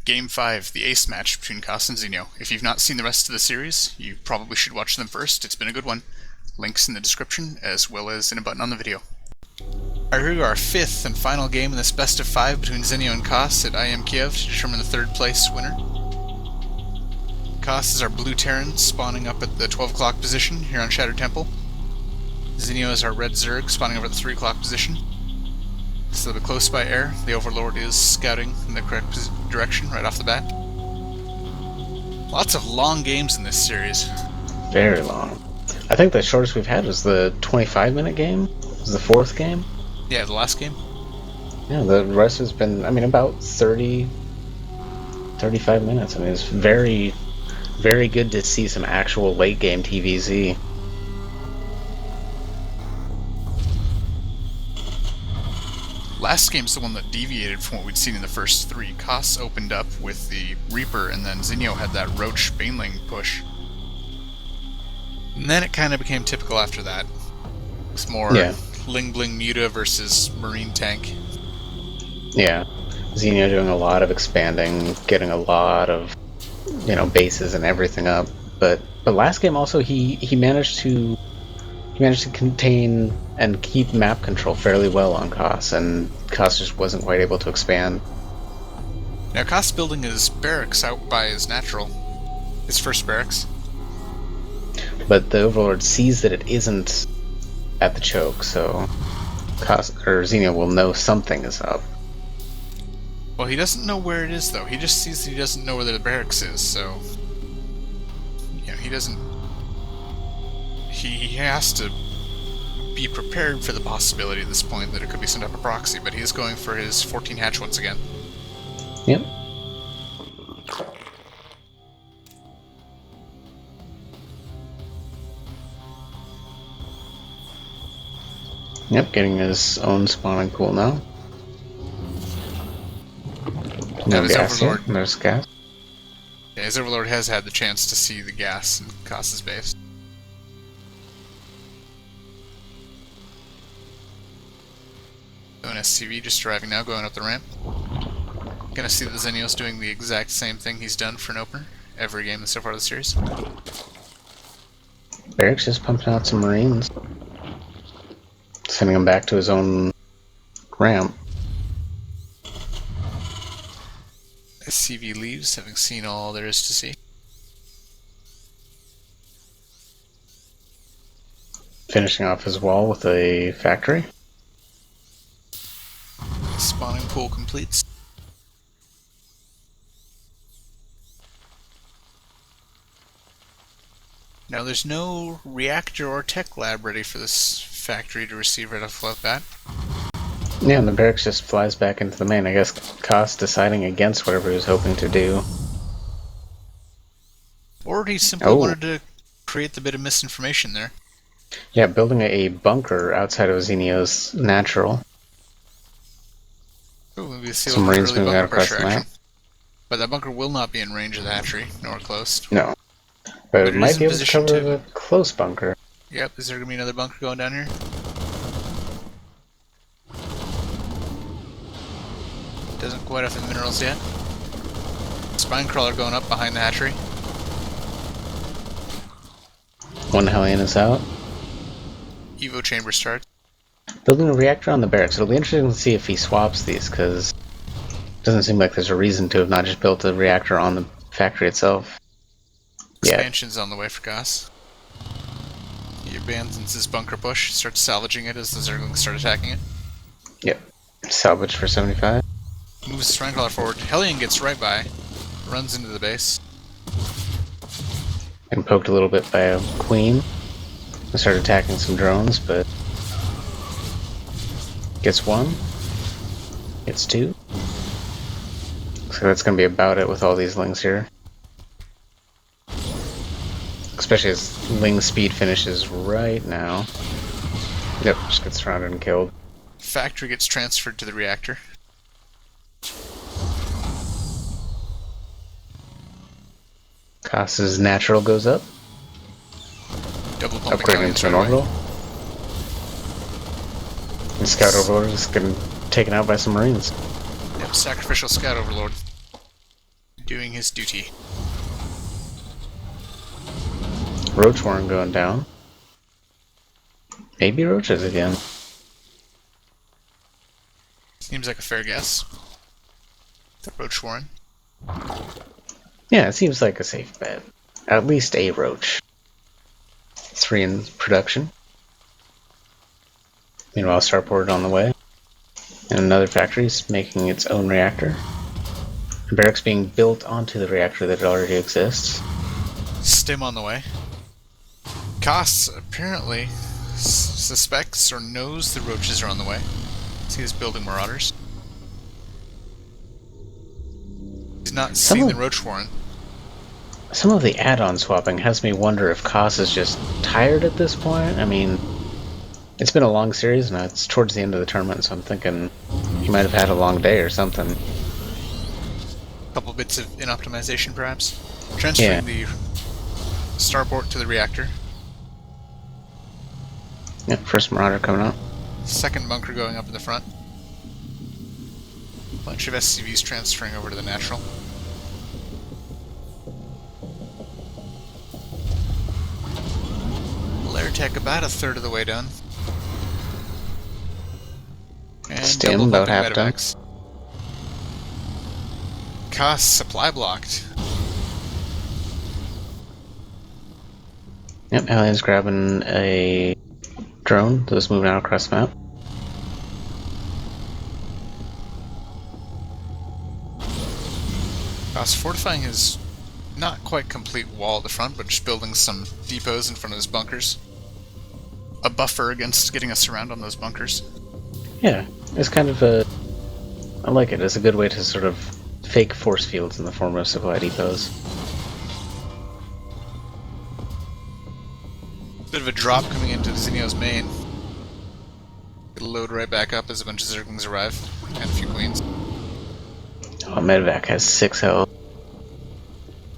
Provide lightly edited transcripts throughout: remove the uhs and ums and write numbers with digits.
Game 5, the ace match between Koss and Zenio. If you've not seen the rest of the series, you probably should watch them first. It's been a good one. Links in the description, as well as in a button on the video. Alright, here we go, our fifth and final game in this best of 5 between Zenio and Koss at IEM Kiev to determine the third place winner. Koss is our blue Terran, spawning up at the 12 o'clock position here on Shattered Temple. Zenio is our red Zerg, spawning over at the 3 o'clock position. So the close by air, the Overlord is scouting in the correct direction right off the bat. Lots of long games in this series. Very long. I think the shortest we've had was the 25-minute game. It was the fourth game. Yeah, the last game. Yeah, the rest has been, about 30, 35 minutes. It's very, very good to see some actual late game TVZ. Last game's the one that deviated from what we'd seen in the first 3. Koss opened up with the Reaper, and then Zenio had that Roach Baneling push. And then it kind of became typical after that. It's more Ling Bling Muta versus Marine Tank. Yeah. Zenio doing a lot of expanding, getting a lot of, bases and everything up. But last game also he managed to contain and keep map control fairly well on Koss, and Koss just wasn't quite able to expand. Now Koss building his barracks out by his natural, his first barracks. But the Overlord sees that it isn't at the choke, so Zenio will know something is up. Well, he doesn't know where it is, though. He just sees that he doesn't know where the barracks is, so... he doesn't... He has to be prepared for the possibility at this point that it could be sent up a proxy, but he is going for his 14 hatch once again. Yep. Yep, getting his own spawning pool now. Now No his gas Overlord... here. There's gas. Yeah, his Overlord has had the chance to see the gas in Koss's base. An SCV just arriving now, going up the ramp. Gonna see that Zenio's doing the exact same thing he's done for an opener every game so far this series. Barracks just pumping out some Marines. Sending him back to his own ramp. SCV leaves, having seen all there is to see. Finishing off his wall with a factory. Spawning pool completes. Now there's no reactor or tech lab ready for this factory to receive right off the bat. Yeah, and the barracks just flies back into the main. I guess Koss deciding against whatever he was hoping to do. Or he simply wanted to create the bit of misinformation there. Yeah, building a bunker outside of Zenio's natural. Ooh, maybe see Some Marines moving out across the map. But that bunker will not be in range of the hatchery, nor close. No. But it might be able to cover to... the close bunker. Yep, is there going to be another bunker going down here? Doesn't quite have the minerals yet. Spine crawler going up behind the hatchery. One Hellion is out. Evo chamber starts. Building a reactor on the barracks. It'll be interesting to see if he swaps these, because it doesn't seem like there's a reason to have not just built a reactor on the factory itself. Expansion's on the way for Koss. He abandons his bunker push, starts salvaging it as the Zerglings start attacking it. Yep. Salvage for 75. Moves his Strangler forward. Hellion gets right by. Runs into the base. And poked a little bit by a queen. I started attacking some drones, but gets one. Gets two. So that's going to be about it with all these lings here. Especially as Ling speed finishes right now. Yep, just gets surrounded and killed. Factory gets transferred to the reactor. Koss's natural goes up. Double pumping Upgrading into an orbital. And Scout Overlord is getting taken out by some Marines. Yep, sacrificial Scout Overlord. Doing his duty. Roach Warren going down. Maybe roaches again. Seems like a fair guess. The Roach Warren. Yeah, it seems like a safe bet. At least a roach. 3 in production. Meanwhile, Starport on the way. And another factory is making its own reactor. A barracks being built onto the reactor that already exists. Stim on the way. Costs apparently suspects or knows the roaches are on the way. See his building marauders. He's not seen the Roach Warren. Some of the add-on swapping has me wonder if Koss is just tired at this point. I mean, it's been a long series and it's towards the end of the tournament, so I'm thinking he might have had a long day or something. A couple bits of in-optimization, perhaps. Transferring the starport to the reactor. Yep, first Marauder coming out. Second bunker going up in the front. Bunch of SCVs transferring over to the natural. Lair tech about a third of the way done. And Stim double about pumping half medevacs. Cost supply blocked. Yep, Alien's grabbing a drone that's moving out across the map. Cost fortifying his not quite complete wall at the front, but just building some depots in front of his bunkers. A buffer against getting us around on those bunkers. Yeah, it's kind of a... I like it. It's a good way to sort of fake force fields in the form of supply depots. Bit of a drop coming into Zenio's main. It'll load right back up as a bunch of Zerglings arrive, and a few queens. Oh, Medevac has 6 health.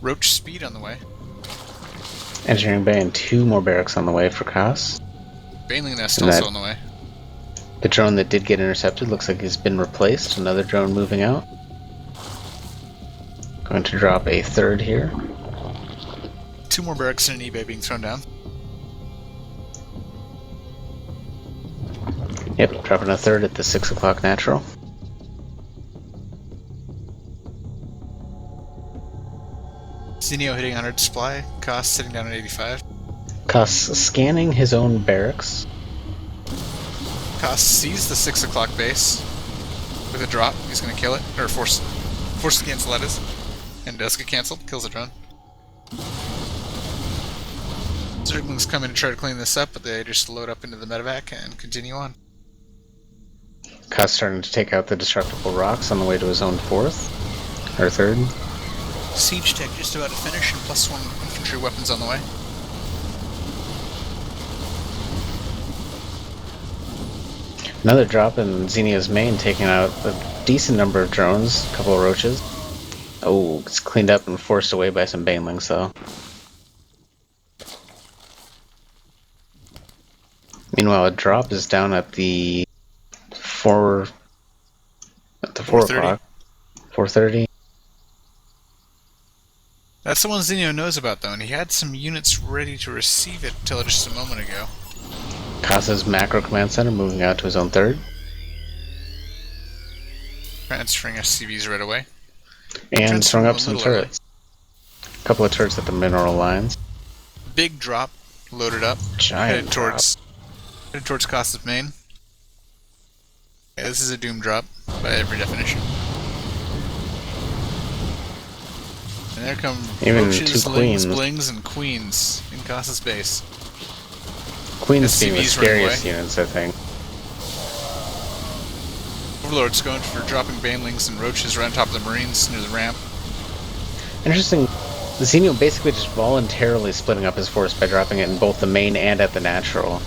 Roach speed on the way. Engineering Bay and 2 more barracks on the way for Koss. Baneling Nest also on the way. The drone that did get intercepted looks like it's been replaced. Another drone moving out. Going to drop a third here. 2 more barracks and an eBay being thrown down. Yep, dropping a third at the 6 o'clock natural. Zenio hitting 100 supply. Cost sitting down at 85. Koss scanning his own barracks. Cost sees the 6 o'clock base with a drop. He's going to kill it, or force to cancel that is, and does get canceled. Kills a drone. Zerglings come in to try to clean this up, but they just load up into the medevac and continue on. Koss starting to take out the destructible rocks on the way to his own 4th or 3rd. Siege tech just about to finish, and +1 infantry weapons on the way. Another drop in Zenio's main, taking out a decent number of drones, a couple of roaches. Oh, it's cleaned up and forced away by some banelings, though. Meanwhile, a drop is down at the 4 o'clock. 4:30. That's the one Zenio knows about, though, and he had some units ready to receive it until just a moment ago. Koss's macro command center moving out to his own 3rd. Transferring SCVs right away. And throwing up some turrets. A couple of turrets at the mineral lines. Big drop, loaded up, Giant headed towards Costa's main. Yeah, this is a doom drop by every definition. And there come even roaches, 2 lings, queens. blings, and queens in Costa's base. Queens being the SCVs running scariest away. units, I think. Overlord's going for dropping banelings and roaches right on top of the marines near the ramp. Interesting. Zenio basically just voluntarily splitting up his force by dropping it in both the main and at the natural.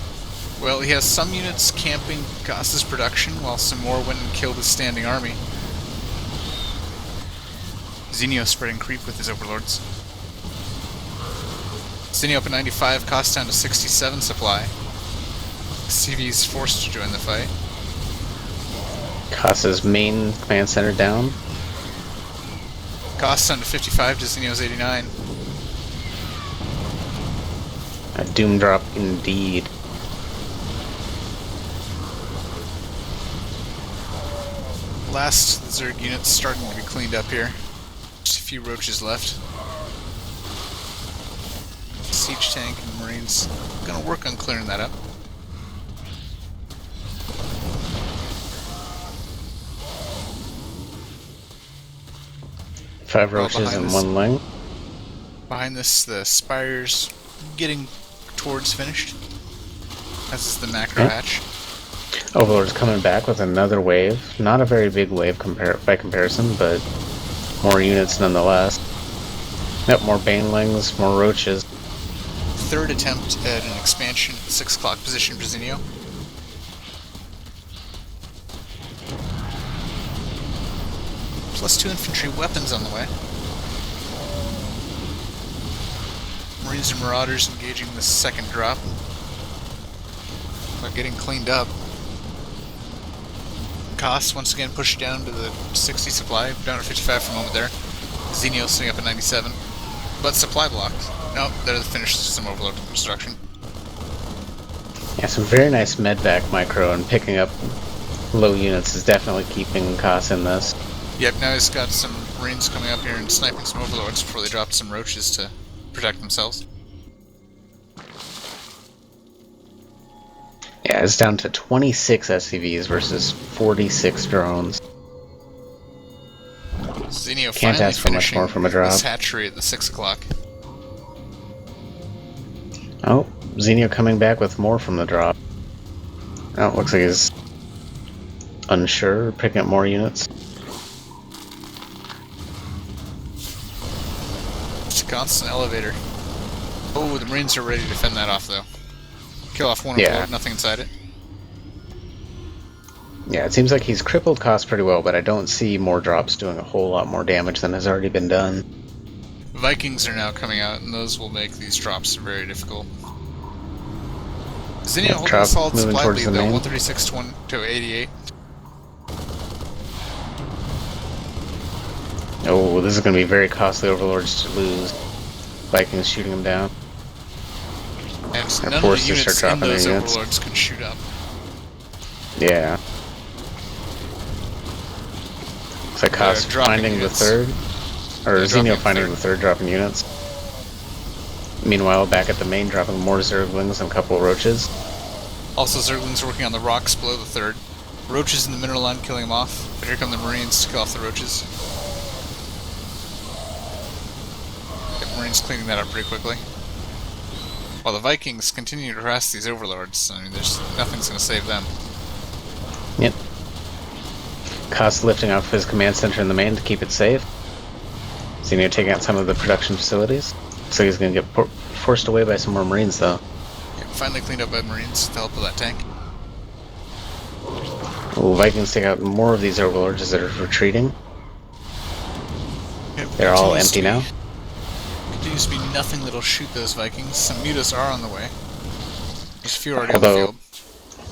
Well, he has some units camping Costa's production, while some more went and killed his standing army. Zenio spreading creep with his overlords. Zenio up at 95, Cost down to 67 supply. CV's forced to join the fight. Koss's main command center down. Costs down to 55 to Zenio's 89. A doom drop indeed. Last Zerg units starting to be cleaned up here. Just a few roaches left. Siege tank and Marines gonna work on clearing that up. Five roaches and one ling. Behind this, the Spire's getting towards finished. As is the macro hatch. Overlord's coming back with another wave. Not a very big wave by comparison, but more units nonetheless. Yep, more banelings, more roaches. Third attempt at an expansion at the 6 o'clock position for Zenio. +2 infantry weapons on the way. Marines and Marauders engaging the second drop. They're getting cleaned up. Costs once again pushed down to the 60 supply, down to 55 for a moment there. Zenio sitting up at 97. But supply blocked. Nope, they're the finished system overload construction. Yeah, some very nice medvac micro, and picking up low units is definitely keeping costs in this. Yep, now he's got some Marines coming up here and sniping some overlords before they drop some roaches to protect themselves. Yeah, it's down to 26 SCVs versus 46 drones. Zenio Can't finally ask for much finishing more from a drop. this hatchery at the 6 o'clock. Oh, Zenio coming back with more from the drop. Oh, looks like he's unsure, picking up more units. It's a constant elevator. Oh, the Marines are ready to fend that off, though. Kill off one overlord, nothing inside it. Yeah, it seems like he's crippled costs pretty well, but I don't see more drops doing a whole lot more damage than has already been done. Vikings are now coming out, and those will make these drops very difficult. Zenio holding a solid supply lead, though, 136 to 88. Oh, this is going to be very costly overlords to lose. Vikings shooting them down. And none of the units in those overlords can shoot up. Yeah. Looks like Cost finding the third. Or Zenio finding the third, dropping units. Meanwhile, back at the main, dropping more Zerglings and a couple of roaches. Also, Zerglings working on the rocks below the third. Roaches in the mineral line killing them off. But here come the Marines to kill off the roaches. Get Marines cleaning that up pretty quickly. While the Vikings continue to harass these overlords, I mean, there's nothing's going to save them. Yep. Cost lifting off his command center in the main to keep it safe. Zenio taking out some of the production facilities. So he's going to get forced away by some more Marines, though. Yeah, finally cleaned up by Marines with the help of that tank. Ooh, Vikings take out more of these overlords as they're retreating. Yep, they're all empty now. Continues to be nothing that'll shoot those Vikings. Some mutas are on the way. There's a few already on the field.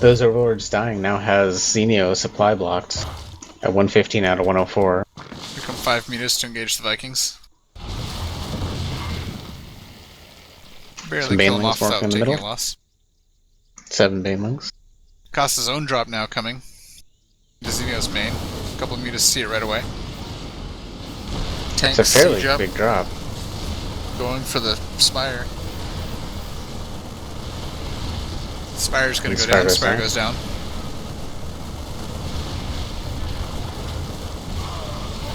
Those overlords dying now has Zenio supply blocked at 115 out of 104. Here come 5 mutas to engage the Vikings. Barely kill them off without taking a loss. 7 banelings. Costa's own drop now coming. To Zenio's main. A couple of mutas see it right away. Tanks it's a fairly big drop. Going for the Spire. Spire's gonna go down. Spire goes down.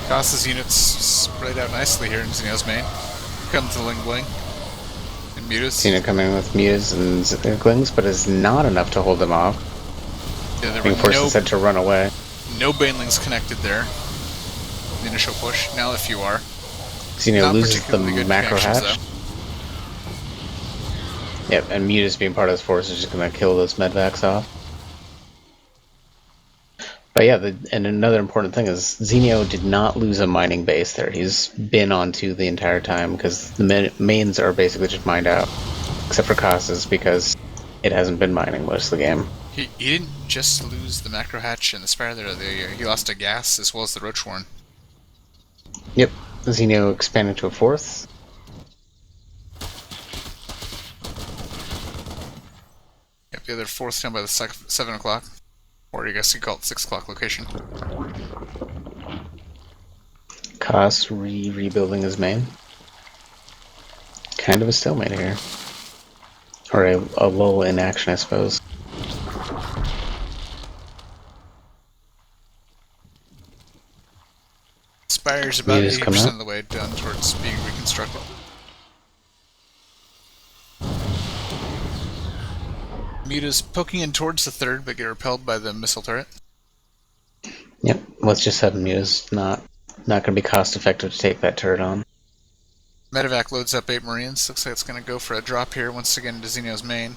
Costa's units spread out nicely here in Zenio's main. Comes the Ling Bling. And mutas. Zenio coming with mutas and Zerglings, but is not enough to hold them off. Yeah, there being forced instead to run away. No banelings connected there. The initial push. Now a few are. Zenio loses the macro hatch. Yep, and mutas being part of this force is just going to kill those medvacs off. But yeah, and another important thing is Zenio did not lose a mining base there. He's been on 2 the entire time because the mains are basically just mined out. Except for Costas because it hasn't been mining most of the game. He didn't just lose the macro hatch and the Spire there. He lost a gas as well as the Roach Warren. Yep. Zenio expanding to a 4th. Yep, the other 4th down by the 7 o'clock. Or I guess you call it 6 o'clock location. Koss rebuilding his main. Kind of a stalemate here. Or a lull in action, I suppose. Spire's about Muta's come 80% out. of the way done towards being reconstructed. Muta's poking in towards the 3rd, but get repelled by the missile turret. Yep, let's just have Muta's not going to be cost effective to take that turret on. Medevac loads up 8 Marines. Looks like it's going to go for a drop here once again into Zenio's main.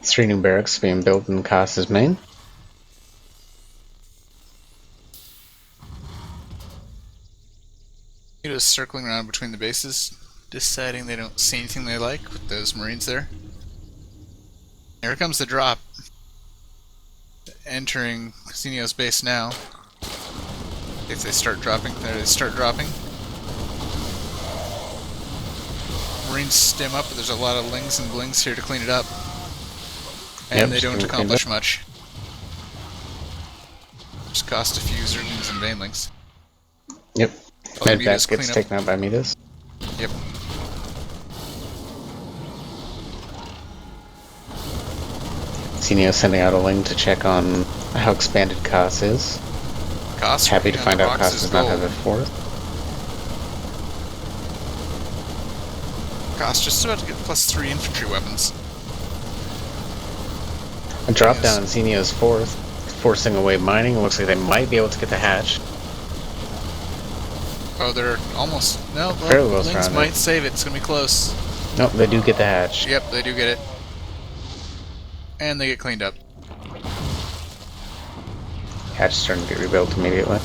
3 new barracks being built in Koss's main. Muta's circling around between the bases, deciding they don't see anything they like with those Marines there. Here comes the drop. Entering Zenio's base now. If they start dropping, there they start dropping. Marines stem up, but there's a lot of lings and blings here to clean it up. And Yep, they don't still accomplish much. Just cost a few Zerglings and Banelings. Yep. Oh, Muta's Medvac gets taken out by Midas. Yep. Zenio sending out a link to check on how expanded Koss is. Koss Happy to find out Koss does does not have a 4th. Koss just about to get +3 infantry weapons. A drop down in Zenio's 4th, forcing away mining. Looks like they might be able to get the hatch. Oh, they're almost... No, Fairly well Lings surrounded. might save it. It's going to be close. Nope, they do get the hatch. Yep, they do get it. And they get cleaned up. Hatch is starting to get rebuilt immediately.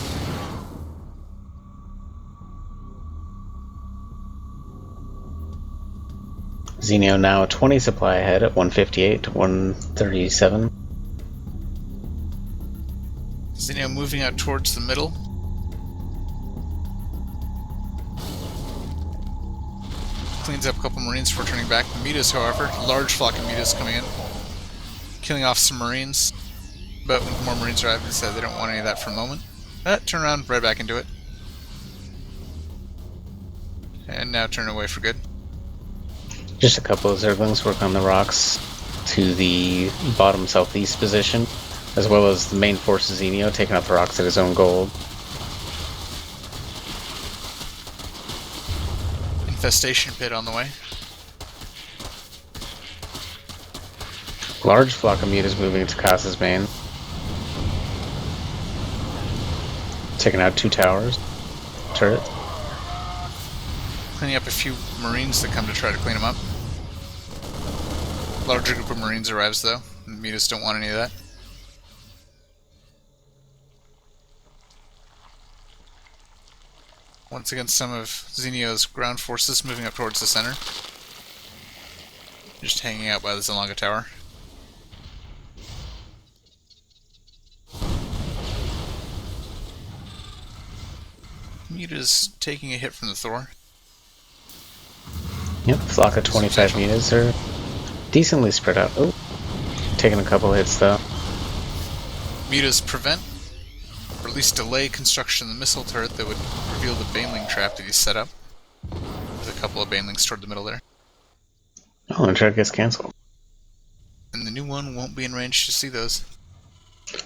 Zenio now a 20 supply ahead at 158 to 137. Zenio moving out towards the middle. Cleans up a couple Marines before turning back. The Mitas, however, large flock of Mitas coming in. Killing off some Marines. But when more Marines arrive, they said they don't want any of that for a moment. Turn around, right back into it. And now turn away for good. Just a couple of Zerglings work on the rocks to the bottom southeast position, as well as the main force of Zenio taking out the rocks at his own gold. Infestation pit on the way. Large flock of mutas moving to Koss's main. Taking out 2 towers. Turret. Cleaning up a few Marines that come to try to clean them up. Larger group of Marines arrives though. The Mutas don't want any of that. Once again, some of Zenio's ground forces moving up towards the center. Just hanging out by the Zalanga Tower. Muta's taking a hit from the Thor. Yep, flock of 25 mutas are decently spread out. Oh, taking a couple hits though. Muta's prevent, or at least delay construction of the missile turret that would reveal the Baneling trap that he's set up. There's a couple of Banelings toward the middle there. Oh, and turret gets cancelled. And the new one won't be in range to see those.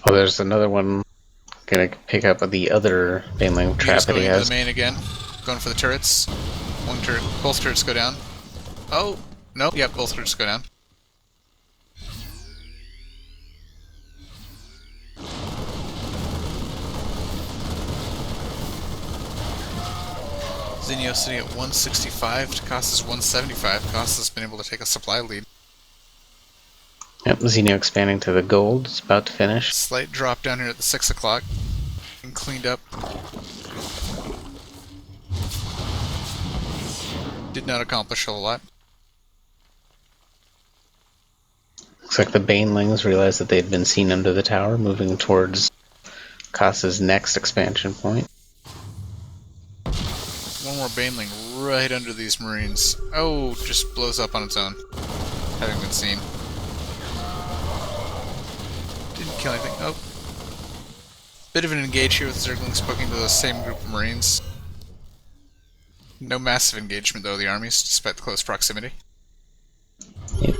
Oh, there's another one gonna pick up the other Baneling trap Muta's that he going into has. the main again, going for the turrets. One turret, both turrets go down. Oh, no, yep, both turrets go down. Zenio sitting at 165, Koss is 175. Koss has been able to take a supply lead. Yep, Zenio expanding to the gold. It's about to finish. Slight drop down here at the 6 o'clock. And cleaned up. Did not accomplish a lot. Looks like the Banelings realized that they'd been seen under the tower, moving towards Koss's next expansion point. more Baneling right under these Marines. Oh, just blows up on its own. Having been seen. Didn't kill anything. Oh. Bit of an engage here with Zerglings poking to the same group of Marines. No massive engagement, though, of the armies, despite the close proximity. Yep.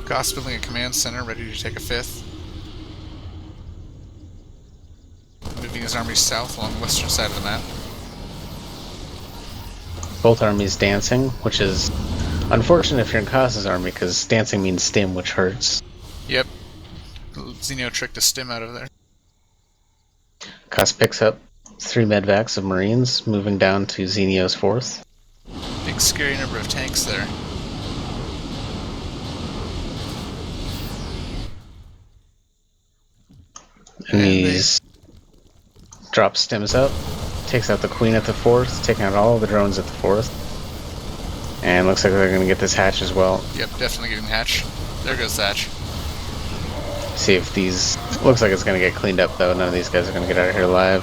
Goss building a command center, ready to take a 5th. Moving his armies south along the western side of the map. Both armies dancing, which is unfortunate if you're in Kaz's army, because dancing means stim, which hurts. Yep. Zenio tricked a stim out of there. Kaz picks up 3 medvacs of Marines, moving down to Zenio's 4th. Big scary number of tanks there. And he's drops stims up, takes out the Queen at the 4th, taking out all the drones at the 4th. And looks like they're going to get this hatch as well. Yep, definitely getting the hatch. There goes the hatch. See if these... Looks like it's going to get cleaned up, though. None of these guys are going to get out of here alive.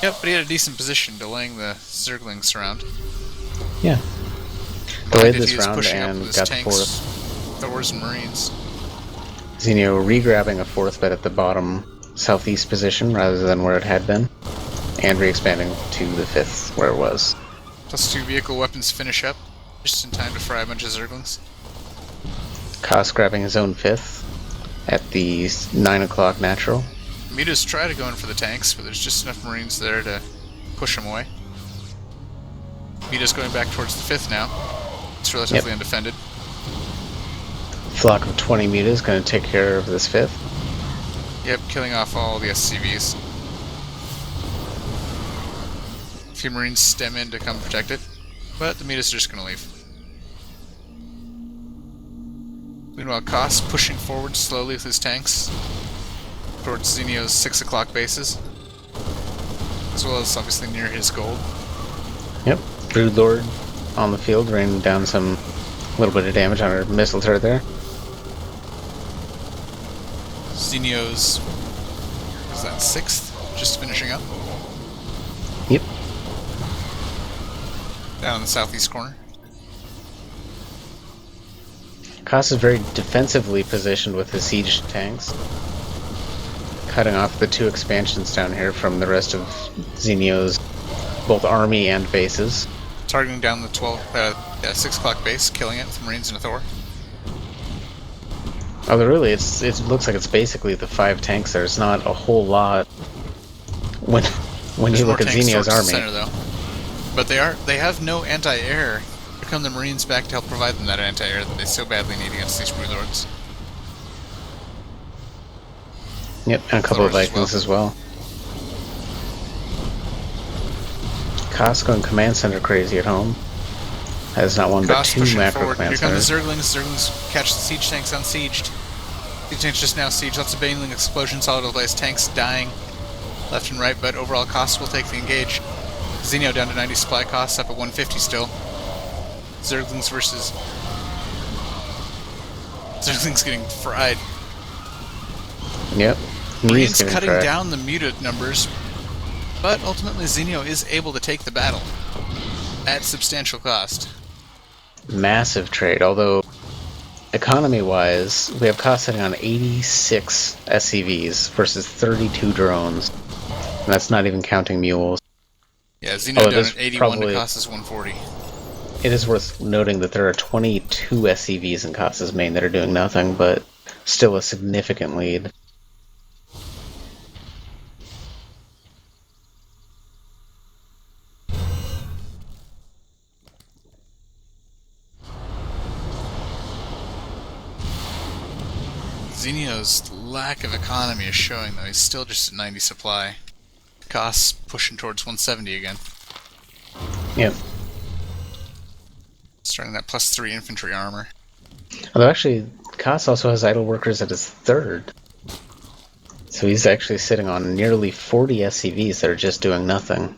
Yep, but he had a decent position, delaying the Zerglings round. Yeah. Delayed this round and got the 4th. Thors and Marines. Zenio re-grabbing a 4th bed at the bottom southeast position rather than where it had been. And re-expanding to the 5th, where it was. +2 vehicle weapons finish up, just in time to fry a bunch of Zerglings. Kaz grabbing his own 5th at the 9 o'clock natural. Muta's try to go in for the tanks, but there's just enough Marines there to push them away. Muta's going back towards the 5th now. It's relatively undefended. Flock of 20 mutas going to take care of this 5th. Yep, killing off all the SCVs. A few Marines stem in to come protect it, but the mutas are just going to leave. Meanwhile, Kos pushing forward slowly with his tanks towards Zenio's 6 o'clock bases, as well as obviously near his gold. Yep, Brood Lord on the field, raining down some little bit of damage on our missile turret there. Zenio's, is that 6th? Just finishing up. Yep. Down in the southeast corner. Kos is very defensively positioned with his siege tanks, cutting off the 2 expansions down here from the rest of Zenio's both army and bases. Targeting down the 6 o'clock base, killing it with Marines and a Thor. Although really, it looks like it's basically the 5 tanks. There's not a whole lot when you look at Zenio's army. Center, though. But they have no anti-air. Here come the Marines back to help provide them that anti-air that they so badly need against these Brood Lords. Yep, and a couple of Vikings as well. Kos going command center crazy at home. Has not one but 2 macro command centers. Here come the Zerglings. Zerglings catch the siege tanks unsieged. Siege tanks just now sieged. Lots of Baneling explosions all over the place. Tanks dying left and right, but overall Kos will take the engage. Zenio down to 90 supply costs, up at 150 still. Zerglings versus... Zerglings getting fried. Yep. Marines cutting down the muted numbers, but ultimately Zenio is able to take the battle at substantial cost. Massive trade, although economy-wise, we have Kos sitting on 86 SCVs versus 32 drones. And that's not even counting mules. Yeah, Zenio down at 81 to Kos's 140. It is worth noting that there are 22 SCVs in Kos's main that are doing nothing, but still a significant lead. Zenio's lack of economy is showing, though. He's still just at 90 supply. Kos pushing towards 170 again. Yep. Starting that +3 infantry armor. Although actually, Kos also has idle workers at his 3rd. So he's actually sitting on nearly 40 SCVs that are just doing nothing.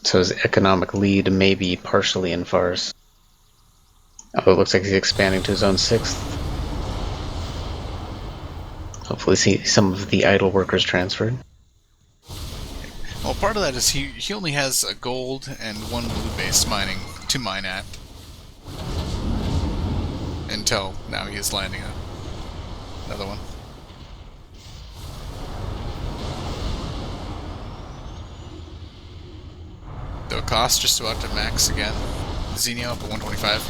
So his economic lead may be partially in farce. Although it looks like he's expanding to his own 6th. Hopefully see some of the idle workers transferred. Well, part of that is he only has a gold and one blue base mining to mine at. Until now he is landing another one. So cost just about to max again. Zenio up at 125.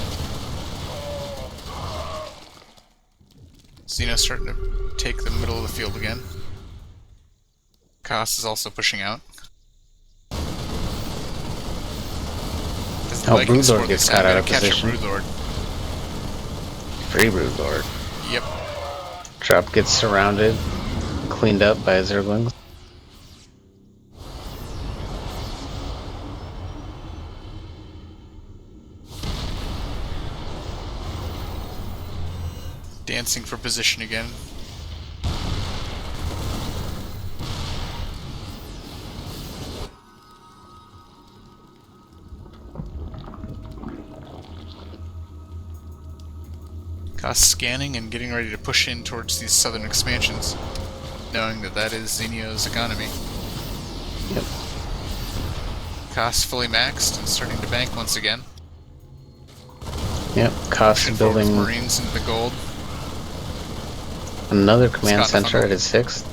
Zenio starting to take the middle of the field again. Cost is also pushing out. Oh, Broodlord gets caught out of catch position. A Broodlord. Free Broodlord. Yep. Drop gets surrounded, cleaned up by Zerglings. Dancing for position again. Cost scanning and getting ready to push in towards these southern expansions, knowing that that is Zenio's economy. Yep. Cost fully maxed and starting to bank once again. Yep. Cost building Marines into the gold. Another command center at his 6th.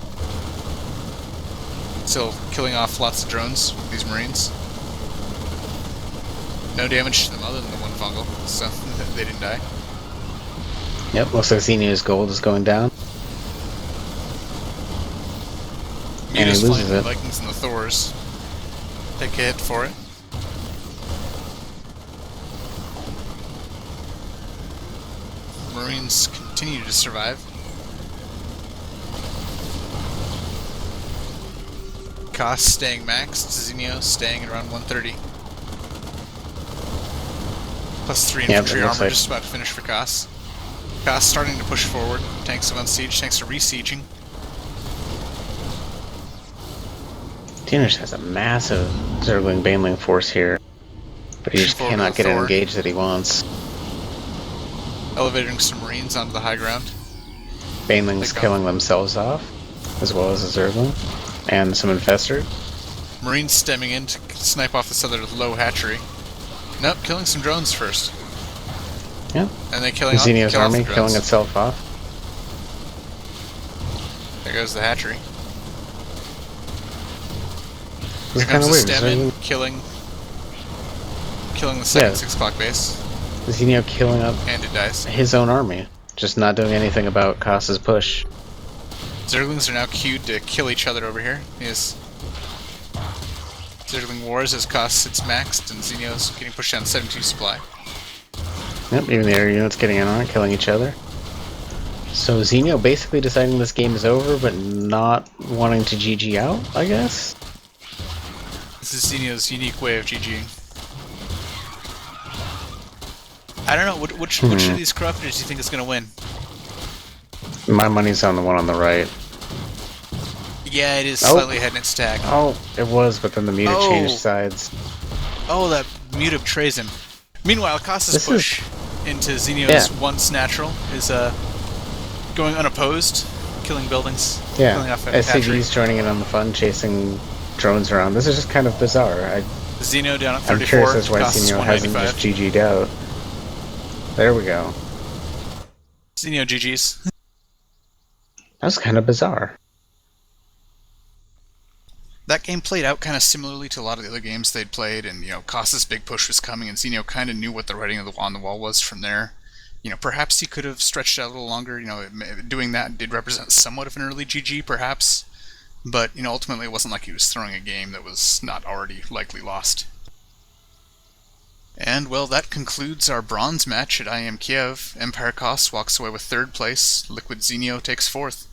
Still killing off lots of drones with these Marines. No damage to them other than the one fungal, so they didn't die. Yep, looks like Zenio's gold is going down. And he loses it. The Vikings and the Thors take a hit for it. Marines continue to survive. Cost staying maxed, Zenio staying at around 130. Plus 3 infantry armor just about to finish for Cost. Cost starting to push forward. Tanks are on siege, tanks are re-sieging. Tinish has a massive Zergling Baneling force here, but he just cannot get an engage that he wants. Elevating some Marines onto the high ground. Baneling's killing themselves off, as well as a Zergling, and some Infestors. Marines stemming in to snipe off this other low hatchery. Nope, killing some drones first. Yeah. And they killing Zenio's army killing itself off. There goes the hatchery. It's kind of weird. Stem killing the second 6 o'clock base. Zenio killing up and it dies. His own army, just not doing anything about Costa's push. Zerglings are now queued to kill each other over here. Yes. Zergling Wars as Cost sits maxed and Zenio's getting pushed down 72 supply. Yep, even the air units getting in on it, killing each other. So Zenio basically deciding this game is over, but not wanting to GG out, I guess? This is Zenio's unique way of GGing. I don't know, which of these corruptors do you think is going to win? My money's on the one on the right. Yeah, it is slightly ahead in its tag. Oh, it was, but then the muta changed sides. Oh, that muta betrays him. Meanwhile, Costa's push into Zenio's once natural is going unopposed, killing buildings. Yeah, killing off SCV's joining in on the fun, chasing drones around. This is just kind of bizarre. Zenio down at 34. I'm curious as to why Zenio hasn't just GG'd out. There we go. Zenio GG's. That was kind of bizarre. That game played out kind of similarly to a lot of the other games they'd played, and Costa's big push was coming, and Zenio kind of knew what the writing on the wall was from there. Perhaps he could have stretched out a little longer. Doing that did represent somewhat of an early GG, perhaps, but ultimately it wasn't like he was throwing a game that was not already likely lost. And well, that concludes our bronze match at IEM Kiev. Empire Cost walks away with 3rd place. Liquid Zenio takes 4th.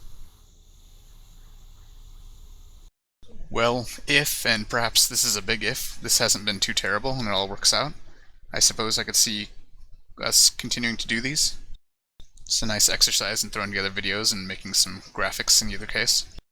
Well, if, and perhaps this is a big if, this hasn't been too terrible and it all works out, I suppose I could see us continuing to do these. It's a nice exercise in throwing together videos and making some graphics in either case.